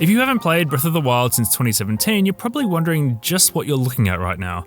If you haven't played Breath of the Wild since 2017, you're probably wondering just what you're looking at right now.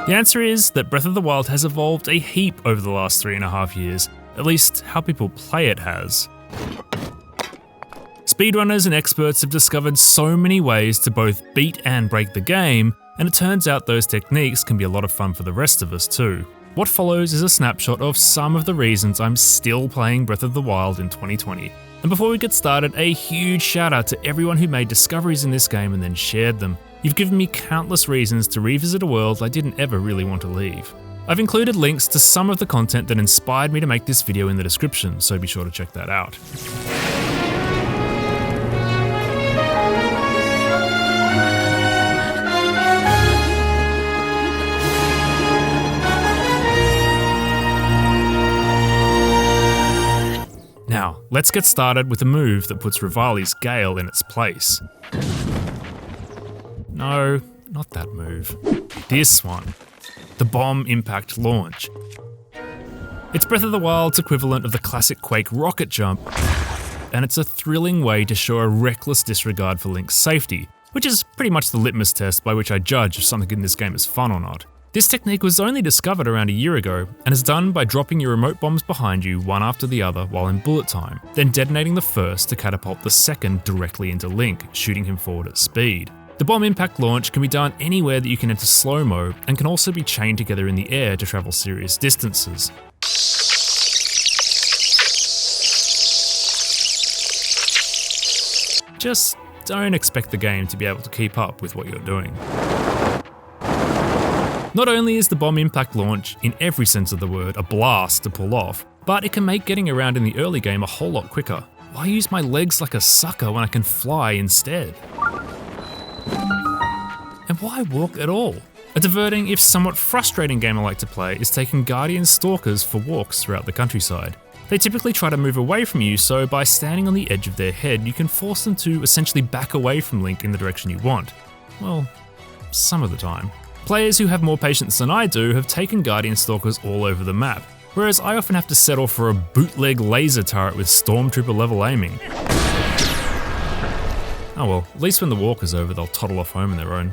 The answer is that Breath of the Wild has evolved a heap over the last 3.5 years, at least how people play it has. Speedrunners and experts have discovered so many ways to both beat and break the game, and it turns out those techniques can be a lot of fun for the rest of us too. What follows is a snapshot of some of the reasons I'm still playing Breath of the Wild in 2020. And before we get started, a huge shout out to everyone who made discoveries in this game and then shared them. You've given me countless reasons to revisit a world I didn't ever really want to leave. I've included links to some of the content that inspired me to make this video in the description, so be sure to check that out. Now, let's get started with a move that puts Rivali's Gale in its place. No, not that move. This one. The Bomb Impact Launch. It's Breath of the Wild's equivalent of the classic Quake rocket jump, and it's a thrilling way to show a reckless disregard for Link's safety, which is pretty much the litmus test by which I judge if something in this game is fun or not. This technique was only discovered around a year ago, and is done by dropping your remote bombs behind you one after the other while in bullet time, then detonating the first to catapult the second directly into Link, shooting him forward at speed. The bomb impact launch can be done anywhere that you can enter slow-mo, and can also be chained together in the air to travel serious distances. Just don't expect the game to be able to keep up with what you're doing. Not only is the bomb impact launch, in every sense of the word, a blast to pull off, but it can make getting around in the early game a whole lot quicker. Why use my legs like a sucker when I can fly instead? And why walk at all? A diverting, if somewhat frustrating game I like to play is taking Guardian Stalkers for walks throughout the countryside. They typically try to move away from you, so by standing on the edge of their head, you can force them to essentially back away from Link in the direction you want. Well, some of the time. Players who have more patience than I do have taken Guardian Stalkers all over the map, whereas I often have to settle for a bootleg laser turret with Stormtrooper level aiming. Oh well, at least when the walk is over, they'll toddle off home on their own.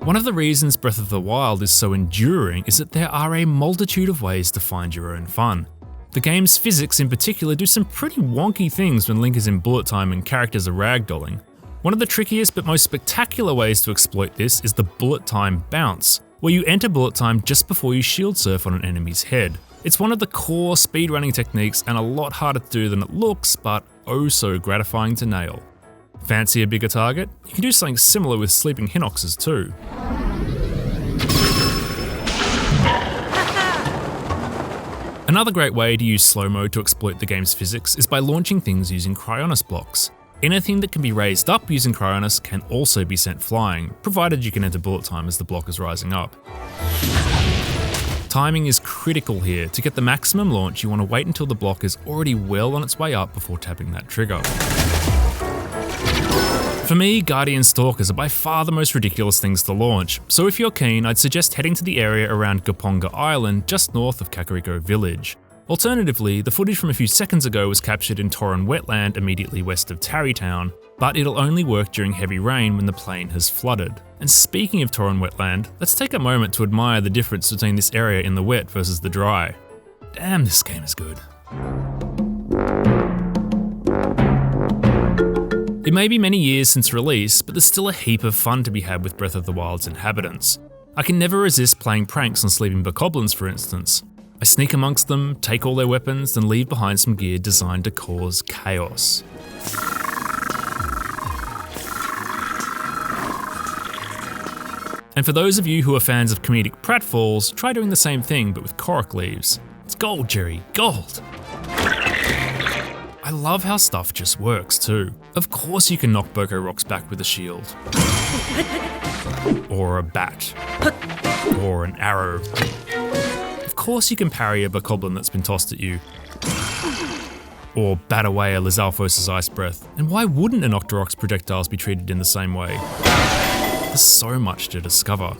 One of the reasons Breath of the Wild is so enduring is that there are a multitude of ways to find your own fun. The game's physics in particular do some pretty wonky things when Link is in bullet time and characters are ragdolling. One of the trickiest but most spectacular ways to exploit this is the bullet time bounce, where you enter bullet time just before you shield surf on an enemy's head. It's one of the core speedrunning techniques and a lot harder to do than it looks, but oh so gratifying to nail. Fancy a bigger target? You can do something similar with sleeping Hinoxes too. Another great way to use slow-mo to exploit the game's physics is by launching things using Cryonis blocks. Anything that can be raised up using Cryonis can also be sent flying, provided you can enter bullet time as the block is rising up. Timing is critical here. To get the maximum launch, you want to wait until the block is already well on its way up before tapping that trigger. For me, Guardian Stalkers are by far the most ridiculous things to launch, so if you're keen, I'd suggest heading to the area around Gaponga Island, just north of Kakariko Village. Alternatively, the footage from a few seconds ago was captured in Torren Wetland immediately west of Tarrey Town, but it'll only work during heavy rain when the plain has flooded. And speaking of Torren Wetland, let's take a moment to admire the difference between this area in the wet versus the dry. Damn, this game is good. It may be many years since release, but there's still a heap of fun to be had with Breath of the Wild's inhabitants. I can never resist playing pranks on sleeping bokoblins, for instance. I sneak amongst them, take all their weapons, then leave behind some gear designed to cause chaos. And for those of you who are fans of comedic pratfalls, try doing the same thing but with korok leaves. It's gold, Jerry, gold! I love how stuff just works too. Of course you can knock Boko Rocks back with a shield. Or a bat. Or an arrow. Of course you can parry a bokoblin that's been tossed at you. Or bat away a Lizalfos' ice breath. And why wouldn't an Octorok's projectiles be treated in the same way? There's so much to discover.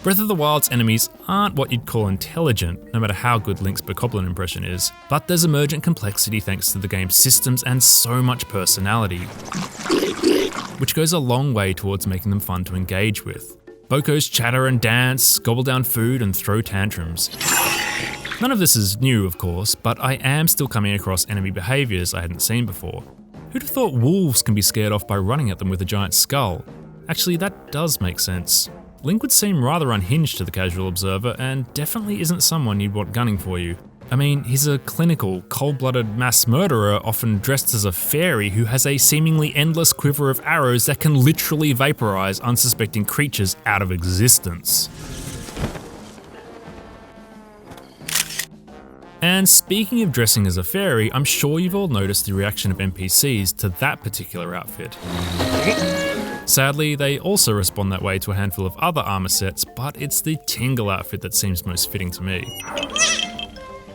Breath of the Wild's enemies aren't what you'd call intelligent, no matter how good Link's bokoblin impression is, but there's emergent complexity thanks to the game's systems and so much personality, which goes a long way towards making them fun to engage with. Bokos chatter and dance, gobble down food and throw tantrums. None of this is new, of course, but I am still coming across enemy behaviours I hadn't seen before. Who'd have thought wolves can be scared off by running at them with a giant skull? Actually, that does make sense. Link would seem rather unhinged to the casual observer and definitely isn't someone you'd want gunning for you. I mean, he's a clinical, cold-blooded mass murderer often dressed as a fairy who has a seemingly endless quiver of arrows that can literally vaporize unsuspecting creatures out of existence. And speaking of dressing as a fairy, I'm sure you've all noticed the reaction of NPCs to that particular outfit. Sadly, they also respond that way to a handful of other armor sets, but it's the Tingle outfit that seems most fitting to me.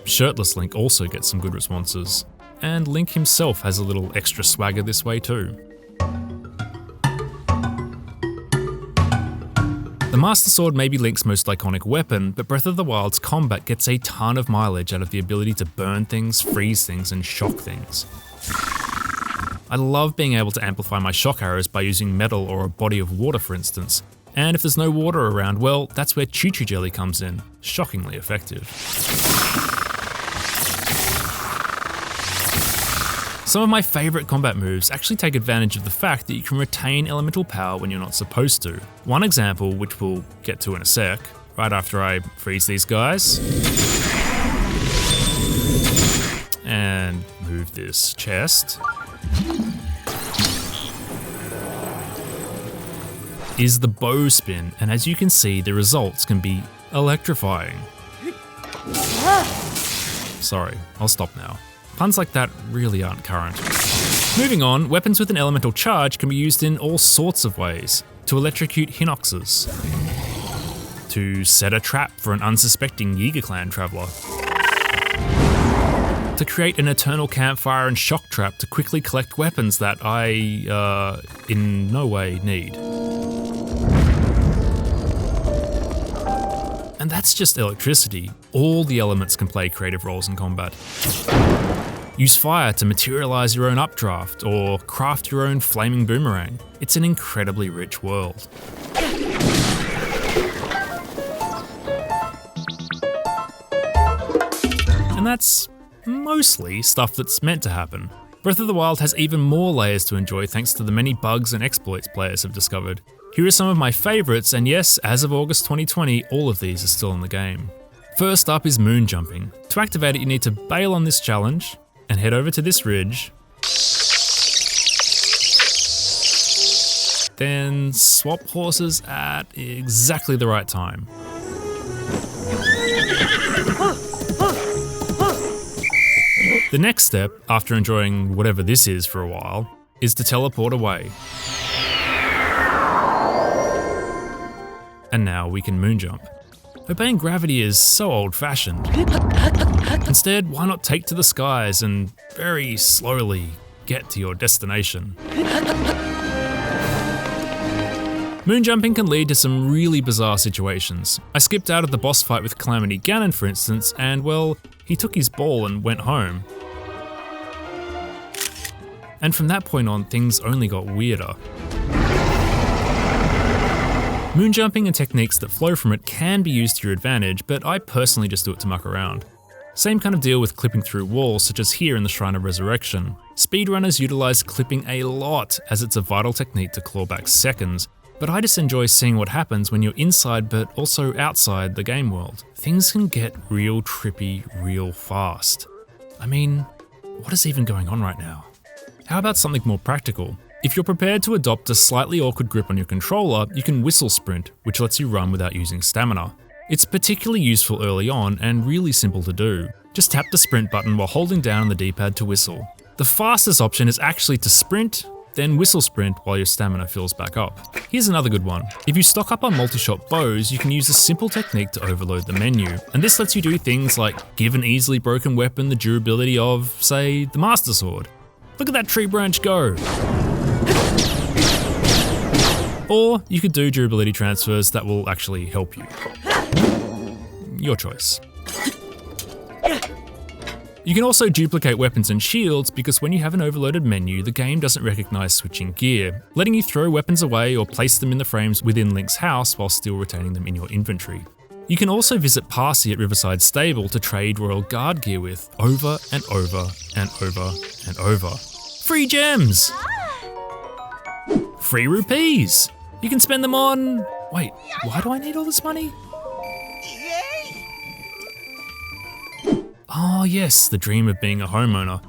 Shirtless Link also gets some good responses, and Link himself has a little extra swagger this way too. The Master Sword may be Link's most iconic weapon, but Breath of the Wild's combat gets a ton of mileage out of the ability to burn things, freeze things, and shock things. I love being able to amplify my shock arrows by using metal or a body of water, for instance. And if there's no water around, well, that's where Choo-Choo Jelly comes in. Shockingly effective. Some of my favourite combat moves actually take advantage of the fact that you can retain elemental power when you're not supposed to. One example, which we'll get to in a sec, right after I freeze these guys. And move this chest. Is the bow spin, and as you can see, the results can be electrifying. Sorry, I'll stop now. Puns like that really aren't current. Moving on, weapons with an elemental charge can be used in all sorts of ways. To electrocute Hinoxes, to set a trap for an unsuspecting Yiga clan traveller, to create an eternal campfire and shock trap to quickly collect weapons that I, in no way need. And that's just electricity. All the elements can play creative roles in combat. Use fire to materialize your own updraft, or craft your own flaming boomerang. It's an incredibly rich world. And that's mostly stuff that's meant to happen. Breath of the Wild has even more layers to enjoy thanks to the many bugs and exploits players have discovered. Here are some of my favourites, and yes, as of August 2020, all of these are still in the game. First up is moon jumping. To activate it, you need to bail on this challenge and head over to this ridge. Then swap horses at exactly the right time. The next step, after enjoying whatever this is for a while, is to teleport away. And now we can moonjump. Obeying gravity is so old-fashioned. Instead, why not take to the skies and very slowly get to your destination? Moonjumping can lead to some really bizarre situations. I skipped out of the boss fight with Calamity Ganon, for instance, and well, he took his ball and went home. And from that point on, things only got weirder. Moonjumping and techniques that flow from it can be used to your advantage, but I personally just do it to muck around. Same kind of deal with clipping through walls, such as here in the Shrine of Resurrection. Speedrunners utilize clipping a lot, as it's a vital technique to claw back seconds, but I just enjoy seeing what happens when you're inside but also outside the game world. Things can get real trippy real fast. I mean, what is even going on right now? How about something more practical? If you're prepared to adopt a slightly awkward grip on your controller, you can whistle sprint, which lets you run without using stamina. It's particularly useful early on and really simple to do. Just tap the sprint button while holding down on the D-pad to whistle. The fastest option is actually to sprint, then whistle sprint while your stamina fills back up. Here's another good one. If you stock up on multi-shot bows, you can use a simple technique to overload the menu, and this lets you do things like give an easily broken weapon the durability of, say, the Master Sword. Look at that tree branch go! Or you could do durability transfers that will actually help you. Your choice. You can also duplicate weapons and shields because when you have an overloaded menu, the game doesn't recognise switching gear, letting you throw weapons away or place them in the frames within Link's house while still retaining them in your inventory. You can also visit Parsi at Riverside Stable to trade Royal Guard gear with over and over and over and over. Free gems! Free rupees! You can spend them on... Wait, why do I need all this money? Oh yes, the dream of being a homeowner.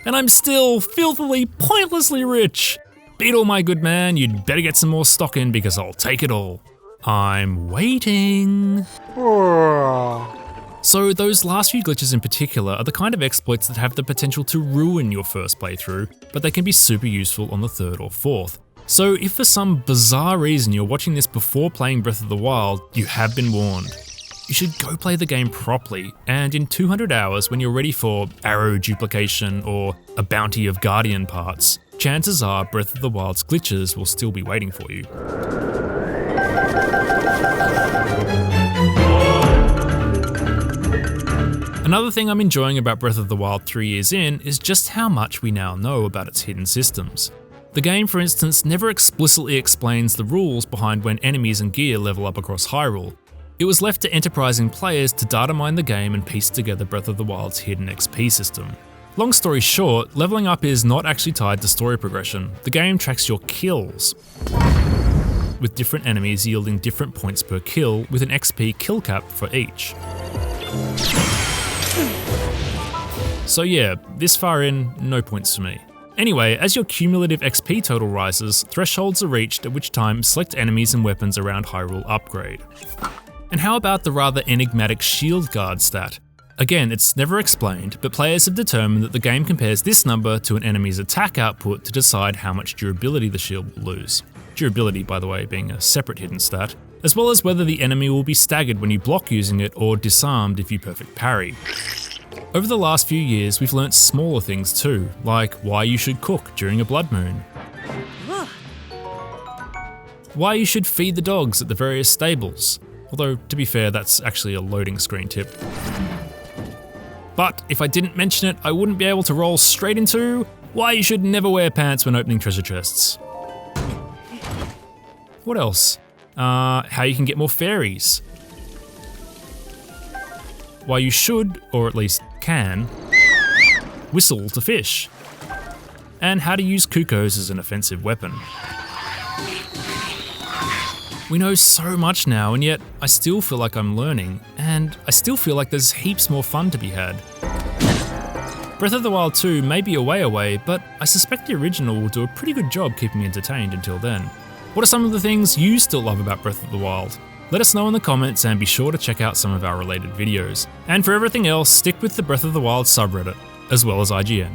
And I'm still filthily, pointlessly rich! Beetle, my good man, you'd better get some more stock in because I'll take it all. I'm waiting. So those last few glitches in particular are the kind of exploits that have the potential to ruin your first playthrough, but they can be super useful on the third or fourth. So if for some bizarre reason you're watching this before playing Breath of the Wild, you have been warned. You should go play the game properly, and in 200 hours when you're ready for arrow duplication or a bounty of Guardian parts, chances are Breath of the Wild's glitches will still be waiting for you. Another thing I'm enjoying about Breath of the Wild 3 years in is just how much we now know about its hidden systems. The game, for instance, never explicitly explains the rules behind when enemies and gear level up across Hyrule. It was left to enterprising players to data mine the game and piece together Breath of the Wild's hidden XP system. Long story short, leveling up is not actually tied to story progression. The game tracks your kills, with different enemies yielding different points per kill with an XP kill cap for each. So yeah, this far in, no points for me. Anyway, as your cumulative XP total rises, thresholds are reached at which time select enemies and weapons around Hyrule upgrade. And how about the rather enigmatic shield guard stat? Again, it's never explained, but players have determined that the game compares this number to an enemy's attack output to decide how much durability the shield will lose. Durability, by the way, being a separate hidden stat, as well as whether the enemy will be staggered when you block using it or disarmed if you perfect parry. Over the last few years, we've learnt smaller things too, like why you should cook during a blood moon, why you should feed the dogs at the various stables, although to be fair, that's actually a loading screen tip. But if I didn't mention it, I wouldn't be able to roll straight into why you should never wear pants when opening treasure chests. What else? How you can get more fairies. Why you should, or at least can, whistle to fish. And how to use cuckoos as an offensive weapon. We know so much now, and yet I still feel like I'm learning, and I still feel like there's heaps more fun to be had. Breath of the Wild 2 may be a way away, but I suspect the original will do a pretty good job keeping me entertained until then. What are some of the things you still love about Breath of the Wild? Let us know in the comments and be sure to check out some of our related videos. And for everything else, stick with the Breath of the Wild subreddit, as well as IGN.